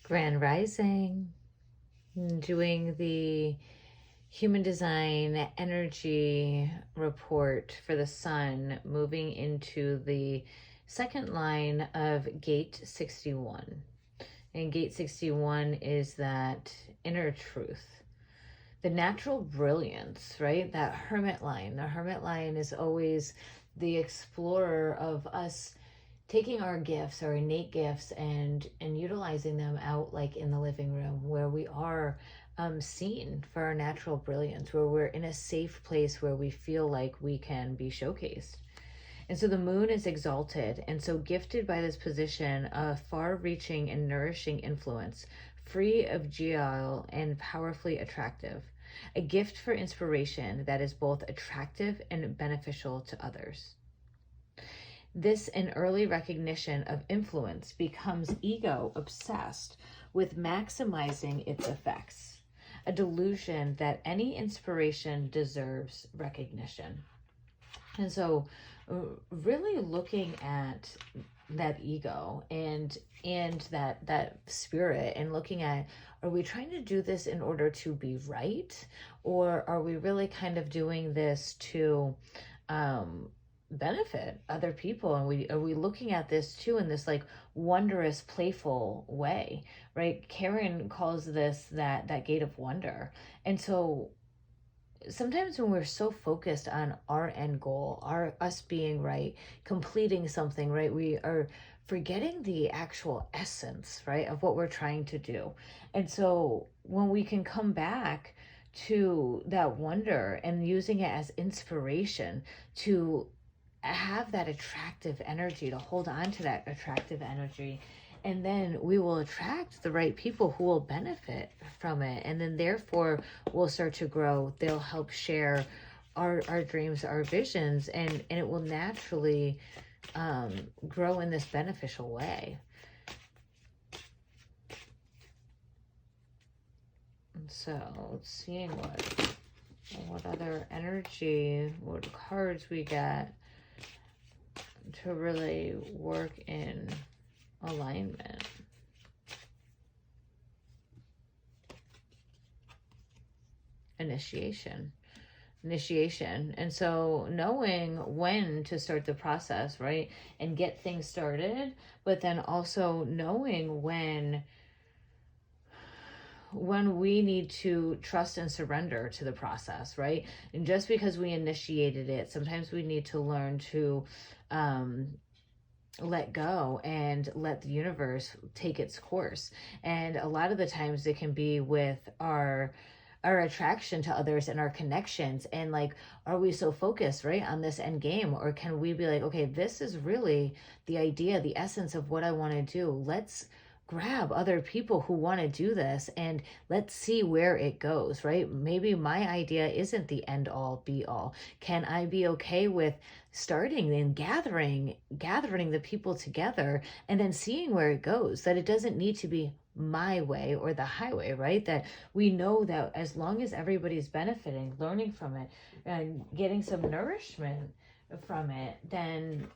Grand Rising, doing the human design energy report for the sun, moving into the second line of gate 61. And gate 61 is that inner truth, the natural brilliance, right? That hermit line. The hermit line is always the explorer of us taking our gifts, our innate gifts, and utilizing them out, like in the living room, where we are seen for our natural brilliance, where we're in a safe place where we feel like we can be showcased. And so the moon is exalted and so gifted by this position of far-reaching and nourishing influence, free of guile and powerfully attractive, a gift for inspiration that is both attractive and beneficial to others. This, an early recognition of influence, becomes ego obsessed with maximizing its effects, a delusion that any inspiration deserves recognition. And so, really looking at that ego and that spirit, and looking at, are we trying to do this in order to be right, or are we really kind of doing this to benefit other people? And are we looking at this too in this like wondrous, playful way, right? Karen calls this that gate of wonder. And so sometimes when we're so focused on our end goal, our us being right, completing something, right, we are forgetting the actual essence, right, of what we're trying to do. And so when we can come back to that wonder and using it as inspiration to have that attractive energy, to hold on to that attractive energy, and then we will attract the right people who will benefit from it, and then therefore we'll start to grow. They'll help share our dreams, our visions, and it will naturally grow in this beneficial way. And so seeing what other energy, what cards we get to really work in alignment. Initiation. And so knowing when to start the process, right, and get things started, but then also knowing when we need to trust and surrender to the process, right? And just because we initiated it, sometimes we need to learn to let go and let the universe take its course. And a lot of the times it can be with our attraction to others and our connections, and like, are we so focused, right, on this end game, or can we be like, okay, this is really the idea, the essence of what I want to do. Let's grab other people who want to do this and let's see where it goes, right? Maybe my idea isn't the end all be all. Can I be okay with starting and gathering the people together and then seeing where it goes? That it doesn't need to be my way or the highway, right? That we know that as long as everybody's benefiting, learning from it, and getting some nourishment from it, then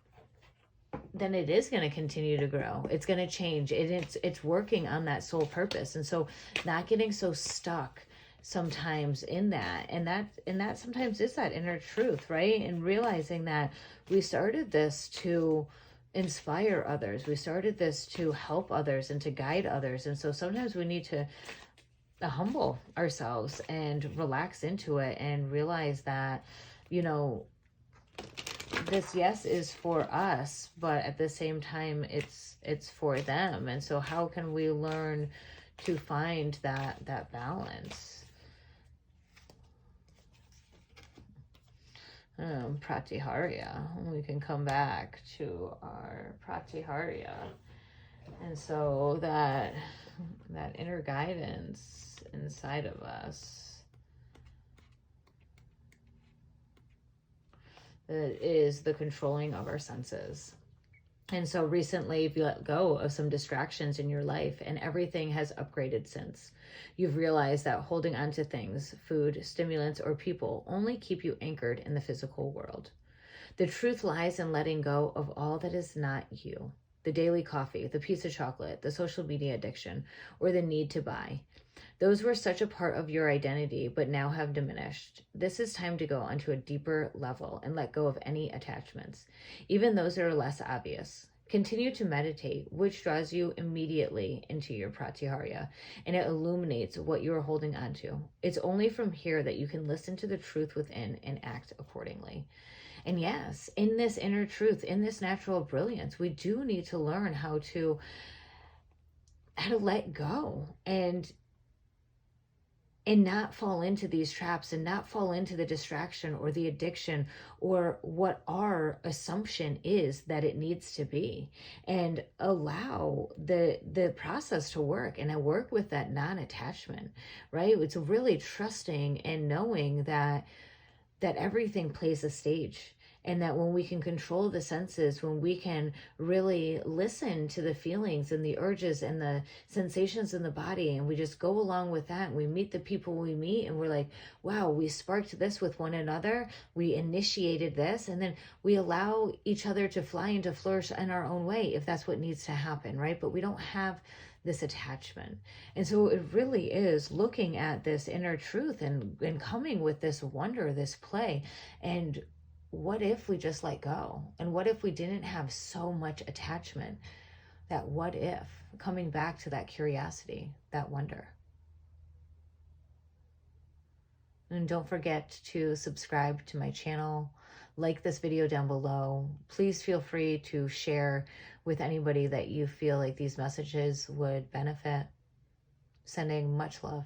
it is going to continue to grow. It's going to change. It's working on that soul purpose. And so not getting so stuck sometimes in that, and that sometimes is that inner truth, right? And realizing that we started this to inspire others. We started this to help others and to guide others. And so sometimes we need to humble ourselves and relax into it and realize that, this, yes, is for us, but at the same time it's for them. And so how can we learn to find that balance? Pratyaharya. We can come back to our Pratyaharya. And so that inner guidance inside of us, is the controlling of our senses. And so recently, if you let go of some distractions in your life, and everything has upgraded since, you've realized that holding on to things, food, stimulants, or people only keep you anchored in the physical world. The truth lies in letting go of all that is not you. the daily coffee, the piece of chocolate, the social media addiction, or the need to buy. Those were such a part of your identity, but now have diminished. This is time to go onto a deeper level and let go of any attachments, even those that are less obvious. Continue to meditate, which draws you immediately into your Pratyahara, and it illuminates what you are holding on to. It's only from here that you can listen to the truth within and act accordingly. And yes, in this inner truth, in this natural brilliance, we do need to learn how to let go and not fall into these traps and not fall into the distraction or the addiction or what our assumption is that it needs to be, and allow the process to work and work with that non-attachment, right? It's really trusting and knowing that everything plays a stage, and that when we can control the senses, when we can really listen to the feelings and the urges and the sensations in the body, and we just go along with that, and we meet the people we meet, and we're like, wow, we sparked this with one another, we initiated this, and then we allow each other to fly and to flourish in our own way if that's what needs to happen, right? But we don't have this attachment. And so it really is looking at this inner truth and coming with this wonder, this play. And what if we just let go? And what if we didn't have so much attachment? That what if, coming back to that curiosity, that wonder. And don't forget to subscribe to my channel, like this video down below. Please feel free to share with anybody that you feel like these messages would benefit. Sending much love.